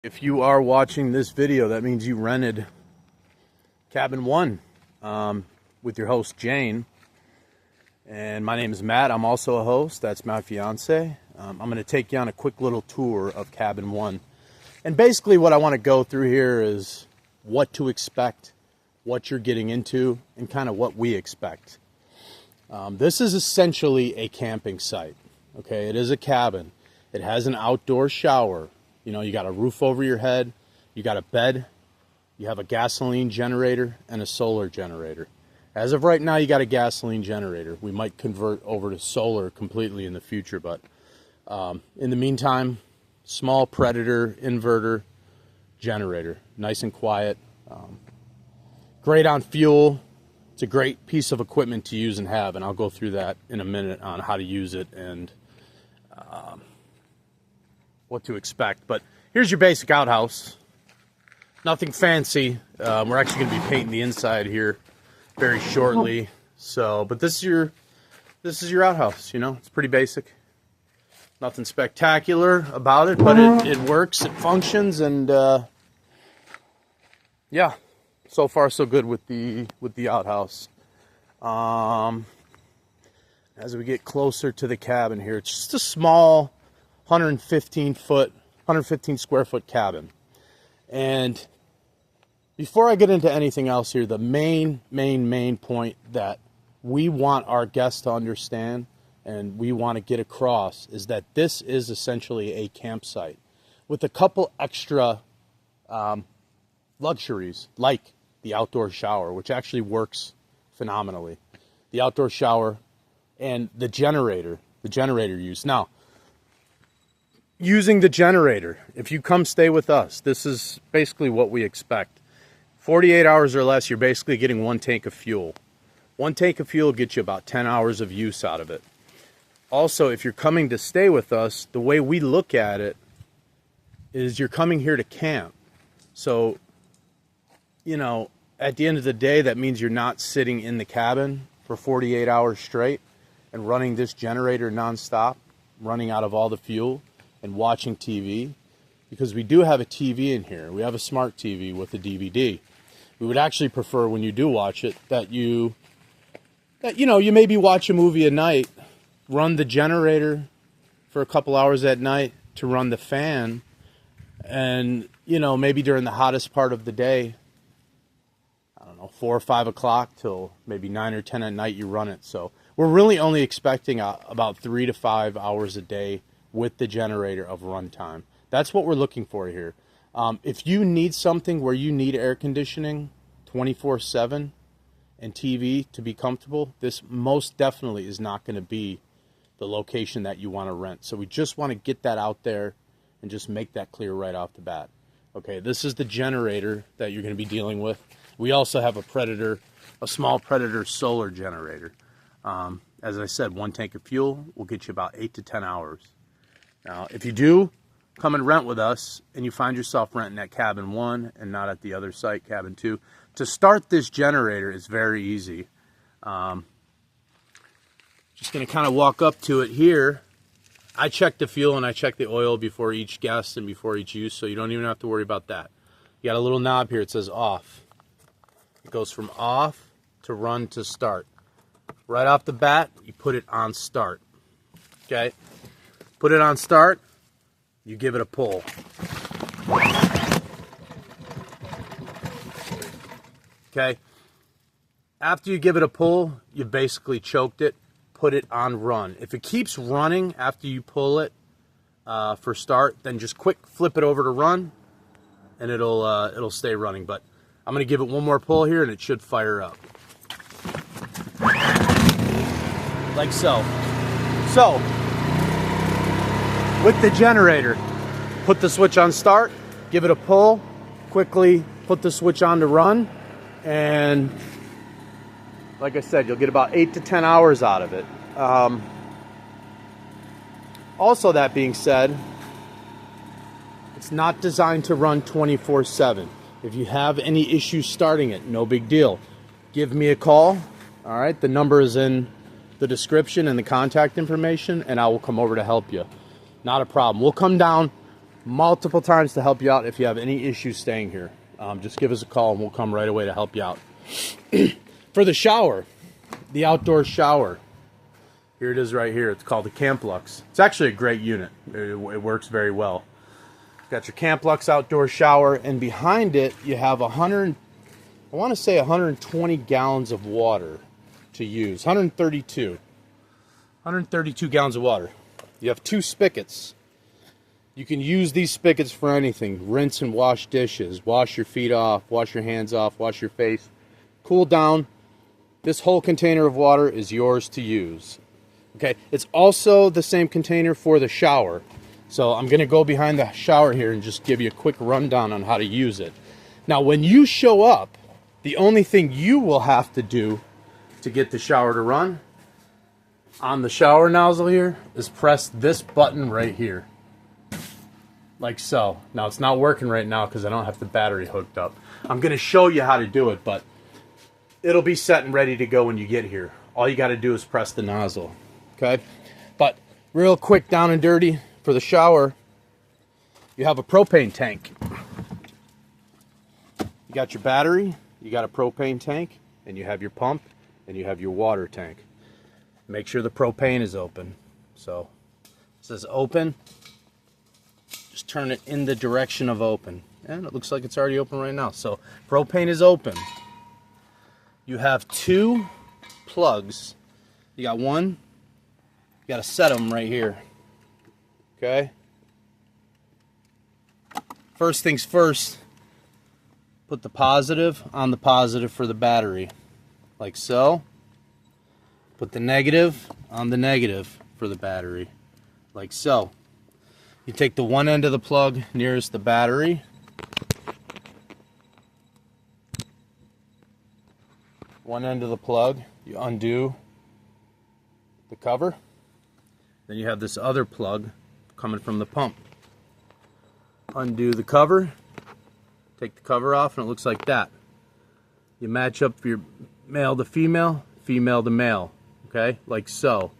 If you are watching this video, that means you rented Cabin 1 with your host Jane. And my name is Matt. I'm also a host. That's my fiance. I'm going to take you on a quick little tour of Cabin 1. And basically what I want to go through here is what to expect, what you're getting into, and kind of what we expect. This is essentially a camping site. Okay, it is a cabin. It has an outdoor shower. You know, you got a roof over your head, you got a bed, you have a gasoline generator and a solar generator. As of right now, you got a gasoline generator. We might convert over to solar completely in the future, but in the meantime, small Predator inverter generator, nice and quiet. Great on fuel. It's a great piece of equipment to use and have, and I'll go through that in a minute on how to use it and what to expect. But here's your basic outhouse. Nothing fancy. We're actually going to be painting the inside here very shortly. So, but this is your outhouse. You know, it's pretty basic. Nothing spectacular about it, but it works. It functions, and yeah. So far, so good with the outhouse. As we get closer to the cabin here, it's just a small 115 square foot cabin. And before I get into anything else here, the main point that we want our guests to understand and we want to get across is that this is essentially a campsite with a couple extra luxuries, like the outdoor shower, which actually works phenomenally. The outdoor shower and the generator use. Now, using the generator, if you come stay with us, this is basically what we expect. 48 hours or less, you're basically getting one tank of fuel. One tank of fuel gets you about 10 hours of use out of it. Also, if you're coming to stay with us, the way we look at it is you're coming here to camp. So, you know, at the end of the day, that means you're not sitting in the cabin for 48 hours straight and running this generator nonstop, running out of all the fuel and watching TV, because we do have a TV in here. We have a smart TV with a DVD. We would actually prefer, when you do watch it, that you maybe watch a movie at night, run the generator for a couple hours at night to run the fan, and maybe during the hottest part of the day, 4 or 5 o'clock till maybe 9 or 10 at night, you run it. So we're really only expecting about 3 to 5 hours a day with the generator of runtime. That's what we're looking for here. If you need something where you need air conditioning 24/7 and TV to be comfortable, this most definitely is not going to be the location that you want to rent. So we just want to get that out there and just make that clear right off the bat. Okay, this is the generator that you're going to be dealing with. We also have a small Predator solar generator. As I said, one tank of fuel will get you about 8 to 10 hours. Now, if you do come and rent with us and you find yourself renting at Cabin 1 and not at the other site, Cabin 2, to start this generator is very easy. Just going to kind of walk up to it here. I check the fuel and I check the oil before each guest and before each use, so you don't even have to worry about that. You got a little knob here. It says off. It goes from off to run to start. Right off the bat, you put it on start. Okay? Put it on start, you give it a pull. Okay? After you give it a pull, you basically choked it. Put it on run. If it keeps running after you pull it for start, then just quick flip it over to run, and it'll stay running. But I'm going to give it one more pull here, and it should fire up. Like so. So, with the generator, put the switch on start, give it a pull, quickly put the switch on to run, and like I said, you'll get about 8 to 10 hours out of it. Also, that being said, it's not designed to run 24/7. If you have any issues starting it, no big deal. Give me a call. All right, the number is in the description and the contact information, and I will come over to help you. Not a problem. We'll come down, multiple times to help you out if you have any issues staying here. Just give us a call and we'll come right away to help you out. For the shower, the outdoor shower, here it is right here. It's called the Camplux. It's actually a great unit. It works very well. Got your Camplux outdoor shower, and behind it you have 120 gallons of water to use. 132 gallons of water. You have 2 spigots. You can use these spigots for anything. Rinse and wash dishes, wash your feet off, wash your hands off, wash your face. Cool down. This whole container of water is yours to use. Okay, it's also the same container for the shower. So I'm going to go behind the shower here and just give you a quick rundown on how to use it. Now, when you show up, the only thing you will have to do to get the shower to run on the shower nozzle here is press this button right here. Like so. Now, it's not working right now because I don't have the battery hooked up. I'm going to show you how to do it, but it'll be set and ready to go when you get here. All you got to do is press the nozzle. Okay? But real quick, down and dirty, for the shower, you have a propane tank. You got your battery, you got a propane tank, and you have your pump, and you have your water tank. Make sure the propane is open. So, it says open. Just turn it in the direction of open. And it looks like it's already open right now. So, propane is open. You have 2 plugs. You got one. You got to set them right here. Okay? First things first, put the positive on the positive for the battery. Like so. Put the negative on the negative for the battery. Like so. You take the one end of the plug nearest the battery. One end of the plug, you undo the cover. Then you have this other plug coming from the pump. Undo the cover, take the cover off, and it looks like that. You match up your male to female, female to male, okay, like so.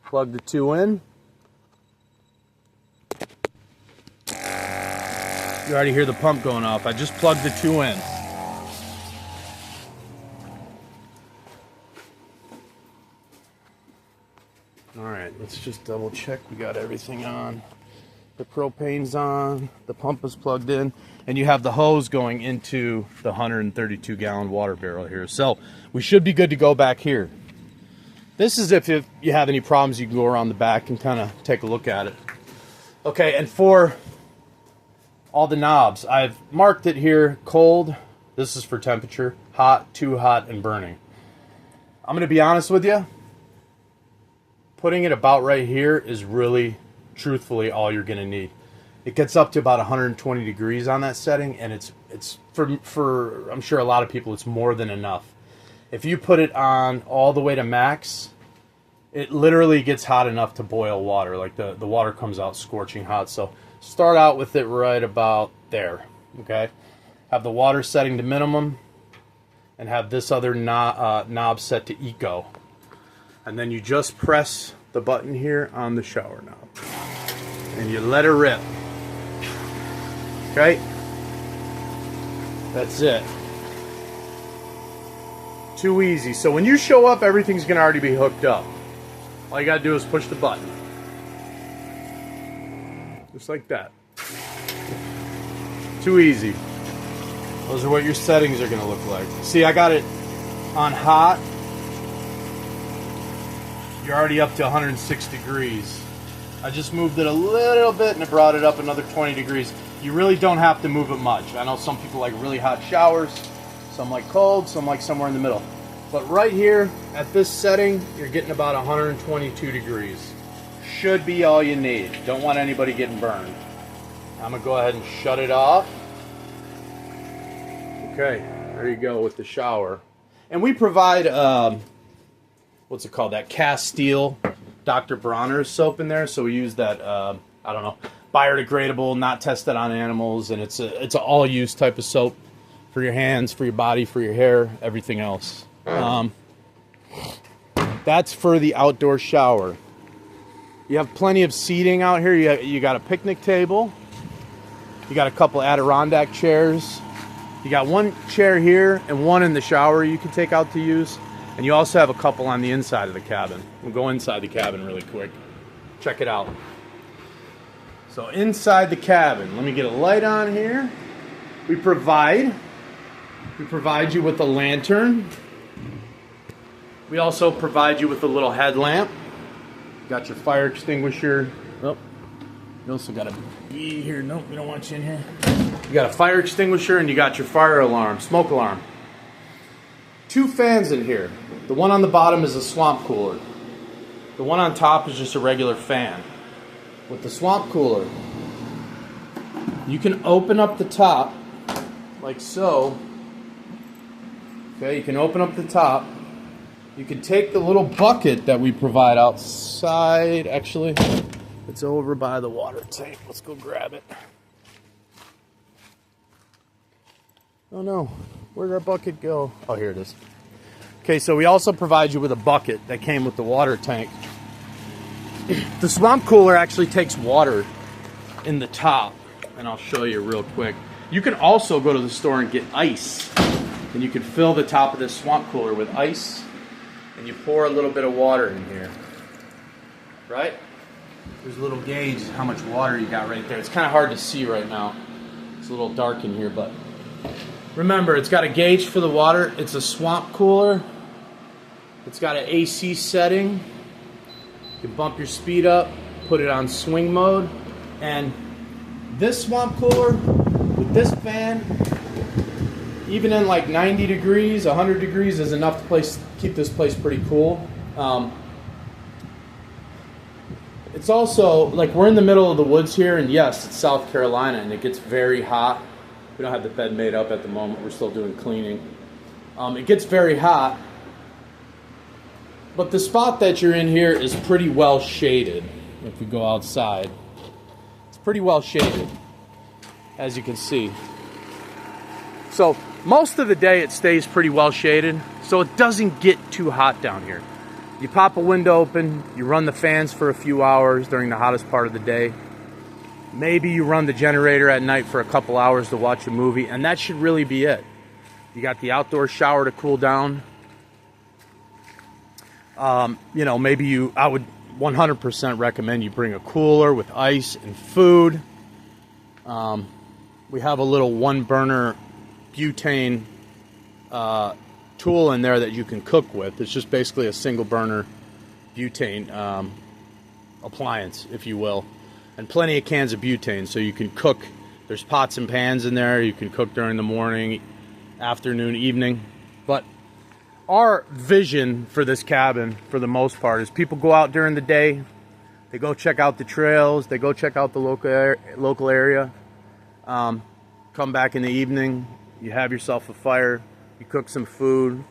Plug the 2 in. You already hear the pump going off. I just plugged the 2 in. Alright, let's just double check we got everything on. The propane's on, the pump is plugged in, and you have the hose going into the 132 gallon water barrel here. So we should be good to go back here. This is if you have any problems, you can go around the back and kind of take a look at it. Okay, and for all the knobs, I've marked it here, cold, this is for temperature, hot, too hot, and burning. I'm going to be honest with you. Putting it about right here is really, truthfully, all you're going to need. It gets up to about 120 degrees on that setting, and it's for I'm sure a lot of people, it's more than enough. If you put it on all the way to max, it literally gets hot enough to boil water. Like the water comes out scorching hot. So start out with it right about there. Okay, have the water setting to minimum, and have this other knob set to eco. And then you just press the button here on the shower knob. And you let her rip. Okay? That's it. Too easy. So when you show up, everything's going to already be hooked up. All you got to do is push the button. Just like that. Too easy. Those are what your settings are going to look like. See, I got it on hot. You're already up to 106 degrees. I just moved it a little bit and it brought it up another 20 degrees. You really don't have to move it much. I know some people like really hot showers, some like cold, some like somewhere in the middle. But right here at this setting, you're getting about 122 degrees. Should be all you need. Don't want anybody getting burned. I'm gonna go ahead and shut it off. Okay, there you go with the shower. And we provide what's it called, that cast steel Dr. Bronner's soap in there. So we use that, I don't know, biodegradable, not tested on animals, and it's an all-use type of soap for your hands, for your body, for your hair, everything else. That's for the outdoor shower. You have plenty of seating out here. You got a picnic table. You got a couple Adirondack chairs. You got one chair here and one in the shower you can take out to use. And you also have a couple on the inside of the cabin. We'll go inside the cabin really quick. Check it out. So inside the cabin, let me get a light on here. We provide you with a lantern. We also provide you with a little headlamp. You got your fire extinguisher. Oh, you also got a bee here. Nope, we don't want you in here. You got a fire extinguisher and you got your fire alarm, smoke alarm. 2 fans in here. The one on the bottom is a swamp cooler. The one on top is just a regular fan. With the swamp cooler, you can open up the top like so. Okay, you can open up the top. You can take the little bucket that we provide outside. Actually, it's over by the water tank. Let's go grab it. Oh no, where'd our bucket go? Oh, here it is. Okay, so we also provide you with a bucket that came with the water tank. The swamp cooler actually takes water in the top, and I'll show you real quick. You can also go to the store and get ice, and you can fill the top of this swamp cooler with ice, and you pour a little bit of water in here, right? There's a little gauge how much water you got right there. It's kind of hard to see right now. It's a little dark in here, but remember, it's got a gauge for the water. It's a swamp cooler. It's got an AC setting. You can bump your speed up, put it on swing mode, and this swamp cooler with this fan, even in like 90 degrees, 100 degrees is enough to keep this place pretty cool. It's also, like, we're in the middle of the woods here, and yes, it's South Carolina, and it gets very hot. We don't have the bed made up at the moment. We're still doing cleaning. It gets very hot. But the spot that you're in here is pretty well shaded. If we go outside, it's pretty well shaded, as you can see. So most of the day it stays pretty well shaded, so it doesn't get too hot down here. You pop a window open, you run the fans for a few hours during the hottest part of the day. Maybe you run the generator at night for a couple hours to watch a movie, and that should really be it. You got the outdoor shower to cool down. You know, I would 100% recommend you bring a cooler with ice and food. We have a little 1-burner butane tool in there that you can cook with. It's just basically a single burner butane appliance, if you will. And plenty of cans of butane, so you can cook. There's pots and pans in there. You can cook during the morning, afternoon, evening. But our vision for this cabin, for the most part, is people go out during the day, they go check out the trails, they go check out the local area, come back in the evening, you have yourself a fire, you cook some food,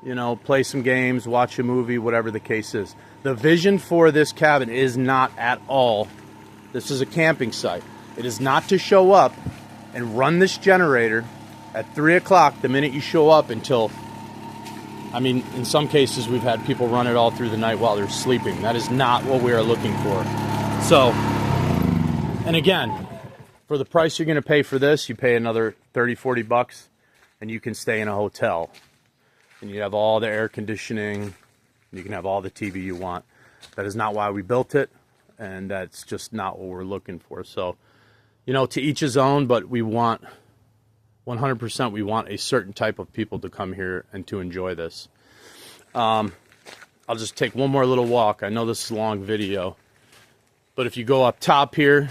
you know, play some games, watch a movie, whatever the case is. The vision for this cabin is not at all, this is a camping site. It is not to show up and run this generator at 3 o'clock the minute you show up until, I mean, in some cases we've had people run it all through the night while they're sleeping. That is not what we are looking for. So, and again, for the price you're going to pay for this, you pay another 30, 40 bucks and you can stay in a hotel. And you have all the air conditioning, you can have all the TV you want. That is not why we built it, and that's just not what we're looking for. So, you know, to each his own, but we want 100%, we want a certain type of people to come here and to enjoy this. I'll just take one more little walk. I know this is a long video, but if you go up top here,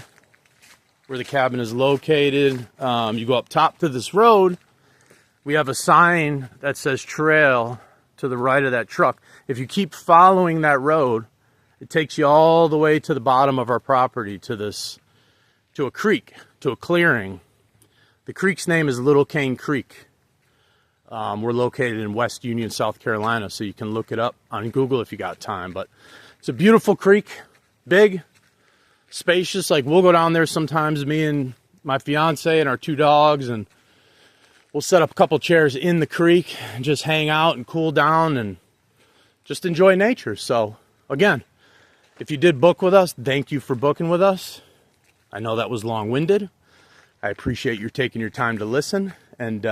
where the cabin is located, you go up top to this road, we have a sign that says trail to the right of that truck. If you keep following that road, it takes you all the way to the bottom of our property, to a creek, to a clearing. The creek's name is Little Cane Creek. We're located in West Union, South Carolina, so you can look it up on Google if you got time. But it's a beautiful creek, big, spacious. Like, we'll go down there sometimes, me and my fiance and our 2 dogs, and we'll set up a couple chairs in the creek and just hang out and cool down and just enjoy nature. So again, If you did book with us, thank you for booking with us. I know that was long-winded. I appreciate you taking your time to listen, and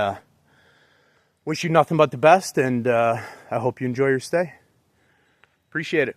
wish you nothing but the best, and I hope you enjoy your stay. Appreciate it.